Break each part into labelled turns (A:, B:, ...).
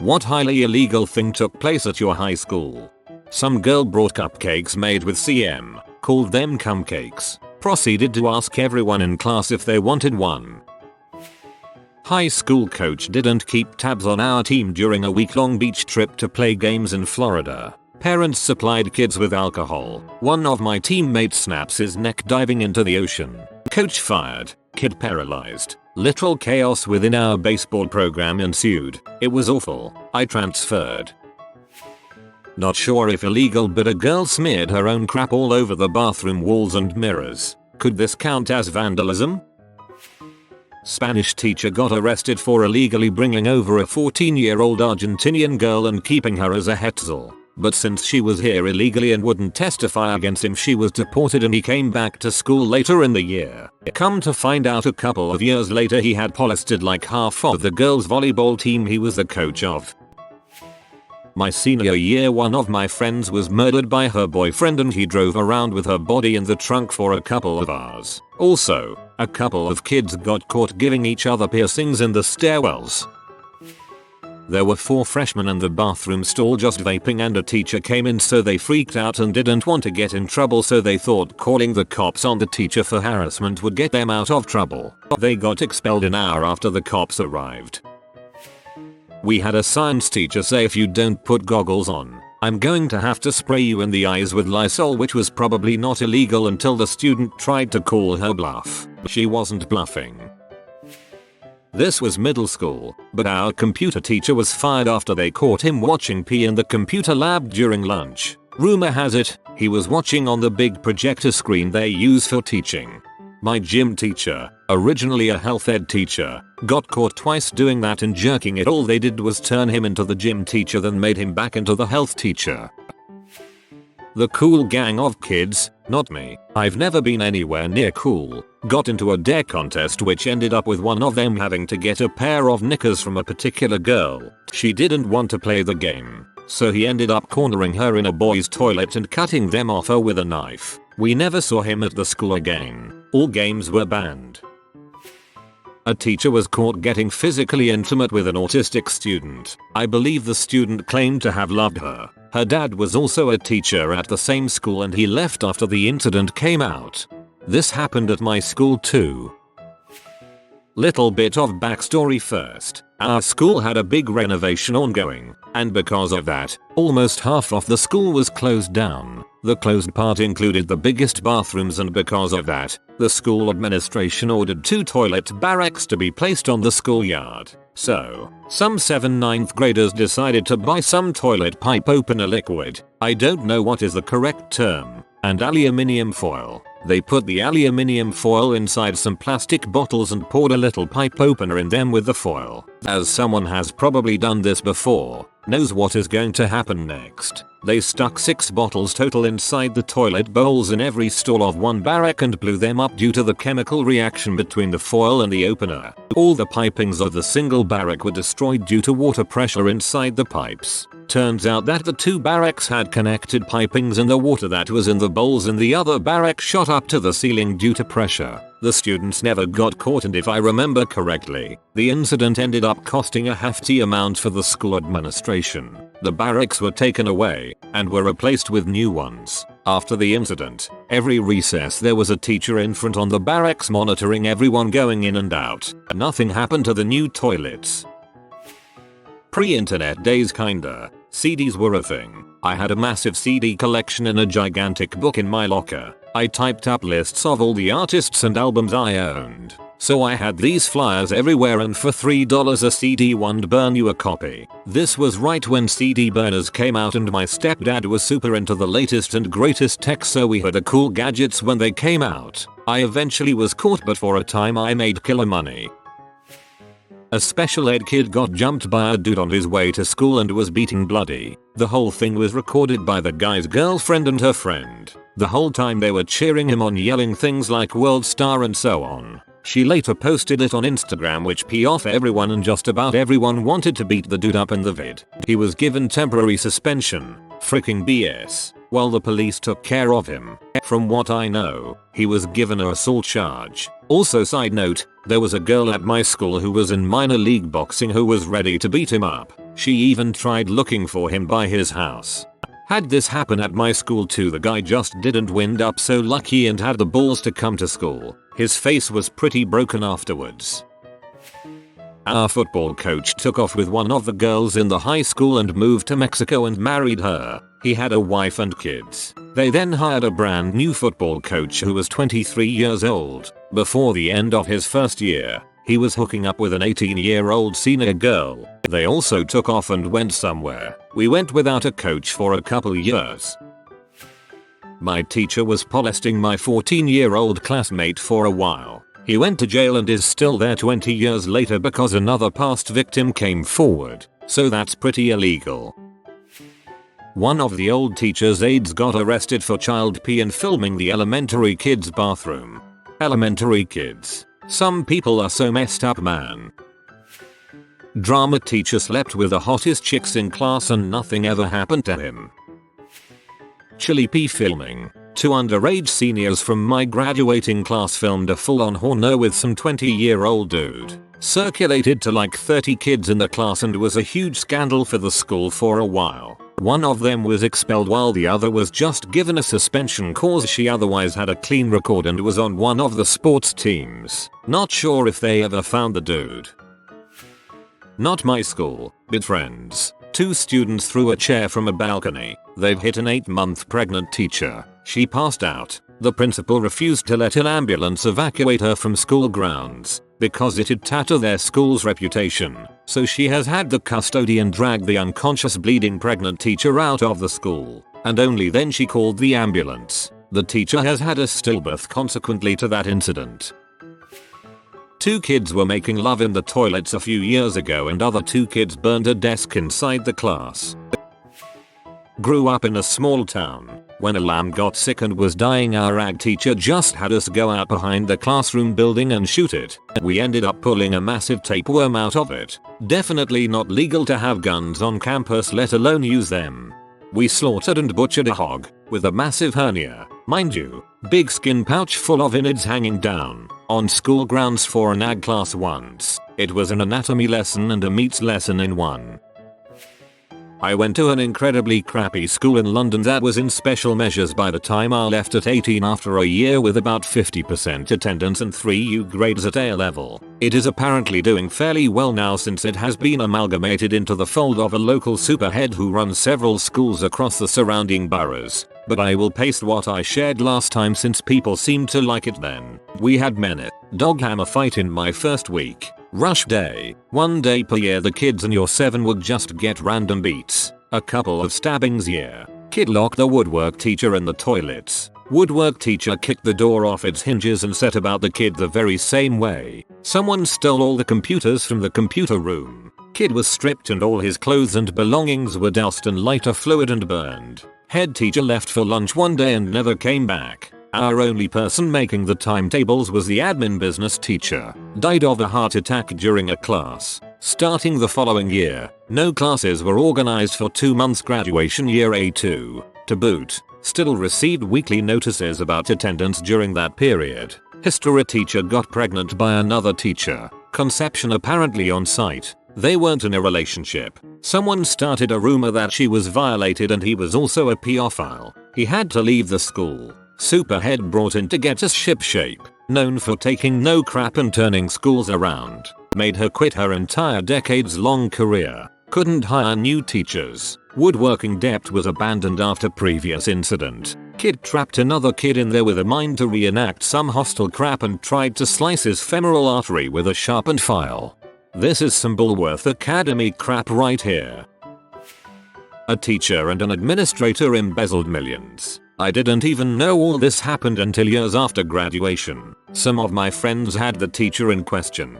A: What highly illegal thing took place at your high school? Some girl brought cupcakes made with CM, called them cumcakes, proceeded to ask everyone in class if they wanted one. High school coach didn't keep tabs on our team during a week-long beach trip to play games in Florida. Parents supplied kids with alcohol. One of my teammates snaps his neck diving into the ocean. Coach fired. Kid paralyzed. Literal chaos within our baseball program ensued. It was awful. I transferred. Not sure if illegal, but a girl smeared her own crap all over the bathroom walls and mirrors. Could this count as vandalism? Spanish teacher got arrested for illegally bringing over a 14-year-old Argentinian girl and keeping her as a hetzel. But since she was here illegally and wouldn't testify against him, she was deported and he came back to school later in the year. Come to find out, a couple of years later he had polisted like half of the girls' volleyball team he was the coach of. My senior year, one of my friends was murdered by her boyfriend and he drove around with her body in the trunk for a couple of hours. Also, a couple of kids got caught giving each other piercings in the stairwells. There were 4 freshmen in the bathroom stall just vaping and a teacher came in, so they freaked out and didn't want to get in trouble, so they thought calling the cops on the teacher for harassment would get them out of trouble. They got expelled an hour after the cops arrived. We had a science teacher say, if you don't put goggles on, I'm going to have to spray you in the eyes with Lysol, which was probably not illegal until the student tried to call her bluff. She wasn't bluffing. This was middle school, but our computer teacher was fired after they caught him watching pee in the computer lab during lunch. Rumor has it, he was watching on the big projector screen they use for teaching. My gym teacher, originally a health ed teacher, got caught twice doing that and jerking it. All they did was turn him into the gym teacher, then made him back into the health teacher. The cool gang of kids, not me, I've never been anywhere near cool, got into a dare contest which ended up with one of them having to get a pair of knickers from a particular girl. She didn't want to play the game, so he ended up cornering her in a boys' toilet and cutting them off her with a knife. We never saw him at the school again. All games were banned. A teacher was caught getting physically intimate with an autistic student. I believe the student claimed to have loved her. Her dad was also a teacher at the same school and he left after the incident came out. This happened at my school too. Little bit of backstory first. Our school had a big renovation ongoing, and because of that, almost half of the school was closed down. The closed part included the biggest bathrooms, and because of that, the school administration ordered 2 toilet barracks to be placed on the schoolyard. So, some 9th graders decided to buy some toilet pipe opener liquid, I don't know what is the correct term, and aluminium foil. They put the aluminium foil inside some plastic bottles and poured a little pipe opener in them with the foil. As someone has probably done this before, knows what is going to happen next. They stuck 6 bottles total inside the toilet bowls in every stall of one barrack and blew them up due to the chemical reaction between the foil and the opener. All the pipings of the single barrack were destroyed due to water pressure inside the pipes. Turns out that the 2 barracks had connected pipings and the water that was in the bowls in the other barrack shot up to the ceiling due to pressure. The students never got caught, and if I remember correctly, the incident ended up costing a hefty amount for the school administration. The barracks were taken away and were replaced with new ones. After the incident, every recess there was a teacher in front on the barracks monitoring everyone going in and out. Nothing happened to the new toilets. Pre-internet days kinda. CDs were a thing. I had a massive CD collection in a gigantic book in my locker. I typed up lists of all the artists and albums I owned. So I had these flyers everywhere, and for $3 a CD would burn you a copy. This was right when CD burners came out, and my stepdad was super into the latest and greatest tech, so we had the cool gadgets when they came out. I eventually was caught, but for a time I made killer money. A special ed kid got jumped by a dude on his way to school and was beating bloody. The whole thing was recorded by the guy's girlfriend and her friend. The whole time they were cheering him on, yelling things like world star and so on. She later posted it on Instagram, which pissed off everyone, and just about everyone wanted to beat the dude up in the vid. He was given temporary suspension. Freaking BS. While the police took care of him. From what I know, he was given an assault charge. Also, side note, there was a girl at my school who was in minor league boxing who was ready to beat him up. She even tried looking for him by his house. Had this happen at my school too, the guy just didn't wind up so lucky and had the balls to come to school. His face was pretty broken afterwards. Our football coach took off with one of the girls in the high school and moved to Mexico and married her. He had a wife and kids. They then hired a brand new football coach who was 23 years old. Before the end of his first year, he was hooking up with an 18-year-old senior girl. They also took off and went somewhere. We went without a coach for a couple years. My teacher was molesting my 14-year-old classmate for a while. He went to jail and is still there 20 years later because another past victim came forward. So that's pretty illegal. One of the old teacher's aides got arrested for child pee and filming the elementary kids' bathroom. Elementary kids. Some people are so messed up, man. Drama teacher slept with the hottest chicks in class and nothing ever happened to him. Chili pee filming. 2 underage seniors from my graduating class filmed a full-on horno with some 20-year-old dude. Circulated to like 30 kids in the class and was a huge scandal for the school for a while. One of them was expelled while the other was just given a suspension cause she otherwise had a clean record and was on one of the sports teams. Not sure if they ever found the dude. Not my school, but friends. 2 students threw a chair from a balcony. They've hit an 8-month pregnant teacher. She passed out. The principal refused to let an ambulance evacuate her from school grounds because it'd tatter their school's reputation. So she has had the custodian drag the unconscious bleeding pregnant teacher out of the school. And only then she called the ambulance. The teacher has had a stillbirth consequently to that incident. 2 kids were making love in the toilets a few years ago and other 2 kids burned a desk inside the class. Grew up in a small town. When a lamb got sick and was dying, our ag teacher just had us go out behind the classroom building and shoot it. We ended up pulling a massive tapeworm out of it. Definitely not legal to have guns on campus, let alone use them. We slaughtered and butchered a hog with a massive hernia. Mind you, big skin pouch full of innards hanging down on school grounds for an ag class once. It was an anatomy lesson and a meats lesson in one. I went to an incredibly crappy school in London that was in special measures by the time I left at 18 after a year with about 50% attendance and 3 U grades at A level. It is apparently doing fairly well now since it has been amalgamated into the fold of a local superhead who runs several schools across the surrounding boroughs. But I will paste what I shared last time since people seemed to like it then. We had men dog hammer fight in my first week. Rush day. 1 day per year the kids in your 7 would just get random beats. A couple of stabbings year. Kid locked the woodwork teacher in the toilets. Woodwork teacher kicked the door off its hinges and set about the kid the very same way. Someone stole all the computers from the computer room. Kid was stripped and all his clothes and belongings were doused in lighter fluid and burned. Head teacher left for lunch one day and never came back. Our only person making the timetables was the admin business teacher. Died of a heart attack during a class. Starting the following year, no classes were organized for 2 months graduation year A2. To boot, still received weekly notices about attendance during that period. History teacher got pregnant by another teacher. Conception apparently on site. They weren't in a relationship. Someone started a rumor that she was violated and he was also a pedophile. He had to leave the school. Superhead brought in to get us shipshape, known for taking no crap and turning schools around. Made her quit her entire decades-long career. Couldn't hire new teachers. Woodworking debt was abandoned after previous incident. Kid trapped another kid in there with a mind to reenact some hostile crap and tried to slice his femoral artery with a sharpened file. This is some Bullworth Academy crap right here. A teacher and an administrator embezzled millions. I didn't even know all this happened until years after graduation. Some of my friends had the teacher in question.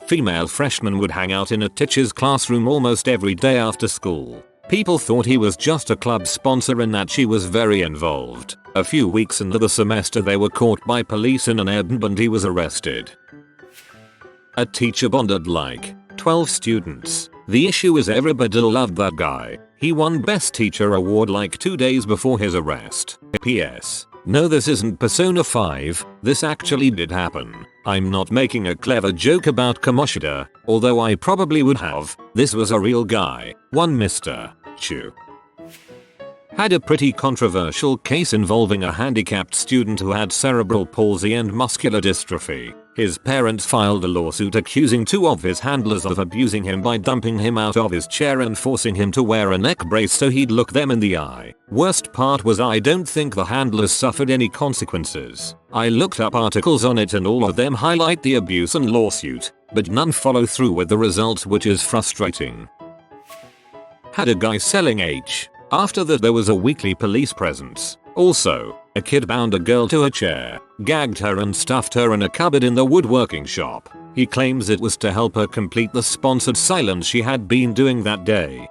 A: Female freshman would hang out in a teacher's classroom almost every day after school. People thought he was just a club sponsor and that she was very involved. A few weeks into the semester they were caught by police in an Airbnb and he was arrested. A teacher bonded like 12 students. The issue is everybody loved that guy. He won Best Teacher award like 2 days before his arrest. P.S. No, this isn't Persona 5, this actually did happen. I'm not making a clever joke about Kamoshida, although I probably would have. This was a real guy, one Mr. Chu. Had a pretty controversial case involving a handicapped student who had cerebral palsy and muscular dystrophy. His parents filed a lawsuit accusing two of his handlers of abusing him by dumping him out of his chair and forcing him to wear a neck brace so he'd look them in the eye. Worst part was I don't think the handlers suffered any consequences. I looked up articles on it and all of them highlight the abuse and lawsuit, but none follow through with the results, which is frustrating. Had a guy selling H. After that there was a weekly police presence. Also, a kid bound a girl to a chair, gagged her and stuffed her in a cupboard in the woodworking shop. He claims it was to help her complete the sponsored silence she had been doing that day.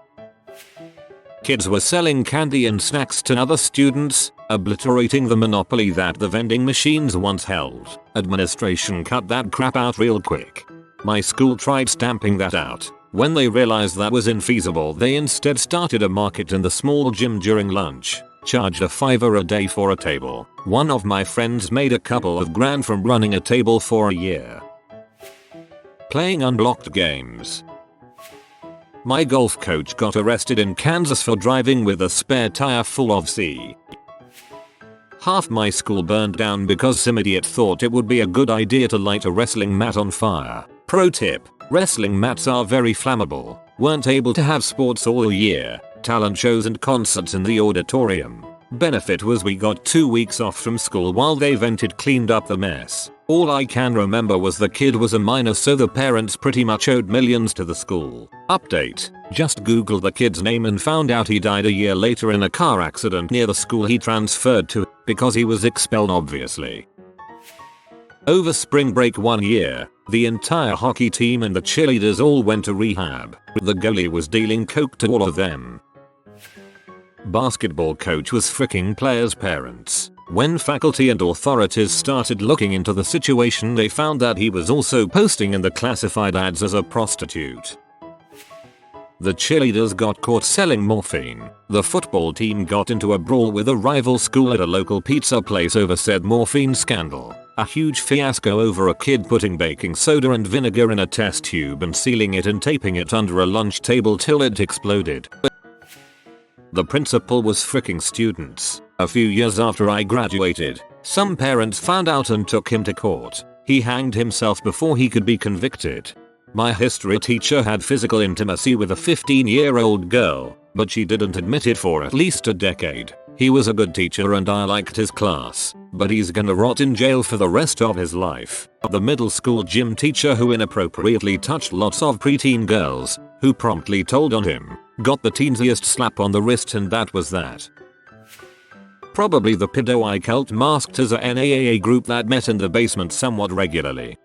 A: Kids were selling candy and snacks to other students, obliterating the monopoly that the vending machines once held. Administration cut that crap out real quick. My school tried stamping that out. When they realized that was infeasible, they instead started a market in the small gym during lunch. Charged a $5 a day for a table. One of my friends made a couple of grand from running a table for a year. Playing unblocked games. My golf coach got arrested in Kansas for driving with a spare tire full of C. Half my school burned down because some idiot thought it would be a good idea to light a wrestling mat on fire. Pro tip: wrestling mats are very flammable. Weren't able to have sports all year. Talent shows and concerts in the auditorium. Benefit was we got 2 weeks off from school while they vented cleaned up the mess. All I can remember was the kid was a minor, so the parents pretty much owed millions to the school. Update: just googled the kid's name and found out he died a year later in a car accident near the school he transferred to, because he was expelled obviously. Over spring break one year, the entire hockey team and the cheerleaders all went to rehab. The goalie was dealing coke to all of them. Basketball coach was fricking players' parents. When faculty and authorities started looking into the situation, they found that he was also posting in the classified ads as a prostitute. The cheerleaders got caught selling morphine. The football team got into a brawl with a rival school at a local pizza place over said morphine scandal. A huge fiasco over a kid putting baking soda and vinegar in a test tube and sealing it and taping it under a lunch table till it exploded. The principal was fricking students. A few years after I graduated, some parents found out and took him to court. He hanged himself before he could be convicted. My history teacher had physical intimacy with a 15-year-old girl, but she didn't admit it for at least a decade. He was a good teacher and I liked his class, but he's gonna rot in jail for the rest of his life. The middle school gym teacher who inappropriately touched lots of preteen girls, who promptly told on him, got the teensiest slap on the wrist, and that was that. Probably the pedo I cult masked as a NAAA group that met in the basement somewhat regularly.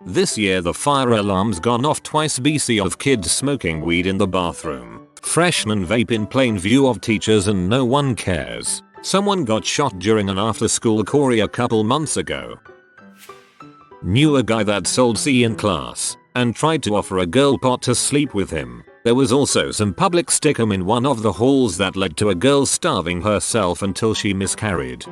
A: This year the fire alarm's gone off twice BC of kids smoking weed in the bathroom. Freshmen vape in plain view of teachers and no one cares. Someone got shot during an after-school Corey a couple months ago. Knew a guy that sold C in class and tried to offer a girl pot to sleep with him. There was also some public stickum in one of the halls that led to a girl starving herself until she miscarried.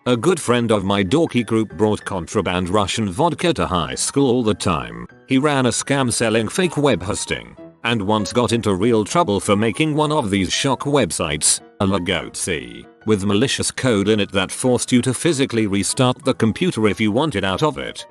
A: A good friend of my dorky group brought contraband Russian vodka to high school all the time. He ran a scam selling fake web hosting, and once got into real trouble for making one of these shock websites, a Lagotsi, with malicious code in it that forced you to physically restart the computer if you wanted out of it.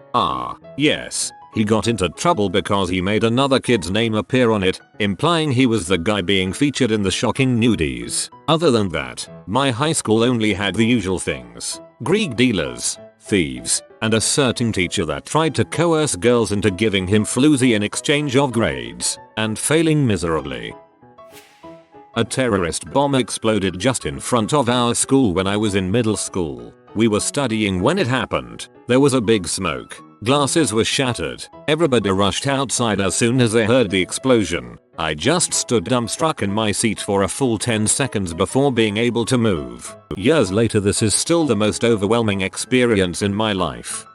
A: Yes. He got into trouble because he made another kid's name appear on it, implying he was the guy being featured in the shocking nudies. Other than that, my high school only had the usual things: Greek dealers, thieves, and a certain teacher that tried to coerce girls into giving him floozy in exchange of grades, and failing miserably. A terrorist bomb exploded just in front of our school when I was in middle school. We were studying when it happened. There was a big smoke. Glasses were shattered. Everybody rushed outside as soon as they heard the explosion. I just stood dumbstruck in my seat for a full 10 seconds before being able to move. Years later, this is still the most overwhelming experience in my life.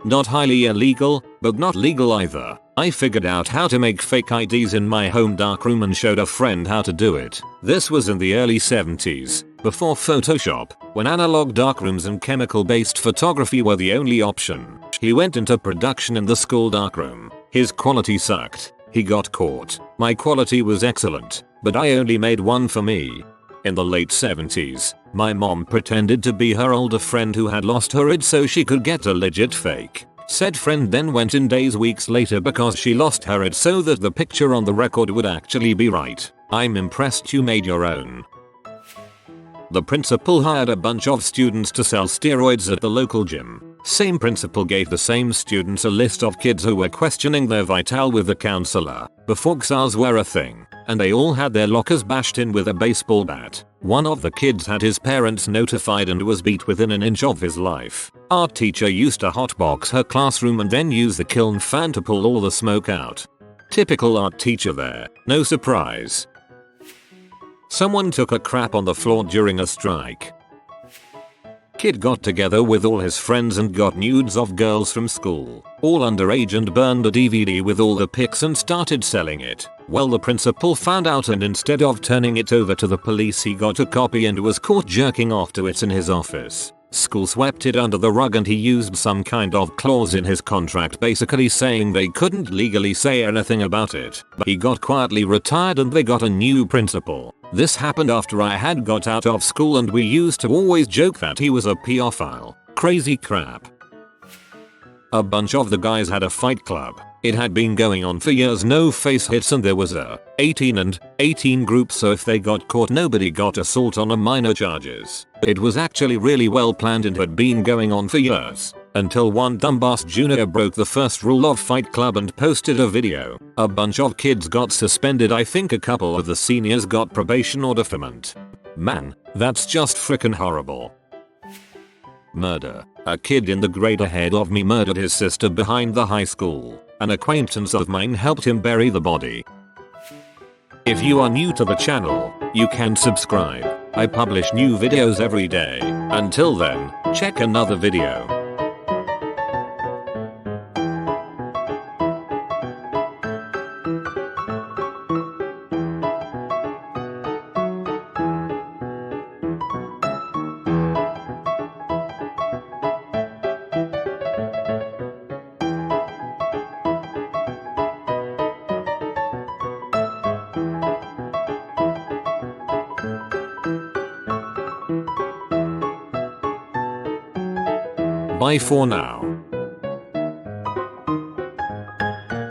A: Not highly illegal, but not legal either. I figured out how to make fake IDs in my home darkroom and showed a friend how to do it. This was in the early 70s, Before Photoshop, when analog darkrooms and chemical-based photography were the only option, he went into production in the school darkroom. His quality sucked. He got caught. My quality was excellent, but I only made one for me. In the late 70s, my mom pretended to be her older friend who had lost her id so she could get a legit fake. Said friend then went in days weeks later because she lost her id so that the picture on the record would actually be right. I'm impressed you made your own. The principal hired a bunch of students to sell steroids at the local gym. Same principal gave the same students a list of kids who were questioning their vital with the counselor. Before XRs were a thing, and they all had their lockers bashed in with a baseball bat. One of the kids had his parents notified and was beat within an inch of his life. Our teacher used to hotbox her classroom and then use the kiln fan to pull all the smoke out. Typical art teacher there, no surprise. Someone took a crap on the floor during a strike. Kid got together with all his friends and got nudes of girls from school, all underage, and burned a DVD with all the pics and started selling it. Well, the principal found out and instead of turning it over to the police he got a copy and was caught jerking off to it in his office. School swept it under the rug and he used some kind of clause in his contract basically saying they couldn't legally say anything about it. He got quietly retired and they got a new principal. This happened after I had got out of school and we used to always joke that he was a pedophile. Crazy crap. A bunch of the guys had a fight club. It had been going on for years, no face hits, and there was a 18 and 18 group, so if they got caught nobody got assault on a minor charges. It was actually really well planned and had been going on for years. Until one dumbass junior broke the first rule of Fight Club and posted a video. A bunch of kids got suspended. I think a couple of the seniors got probation or deferment. Man, that's just frickin' horrible. Murder. A kid in the grade ahead of me murdered his sister behind the high school. An acquaintance of mine helped him bury the body. If you are new to the channel, you can subscribe. I publish new videos every day. Until then, check another video. Bye for now.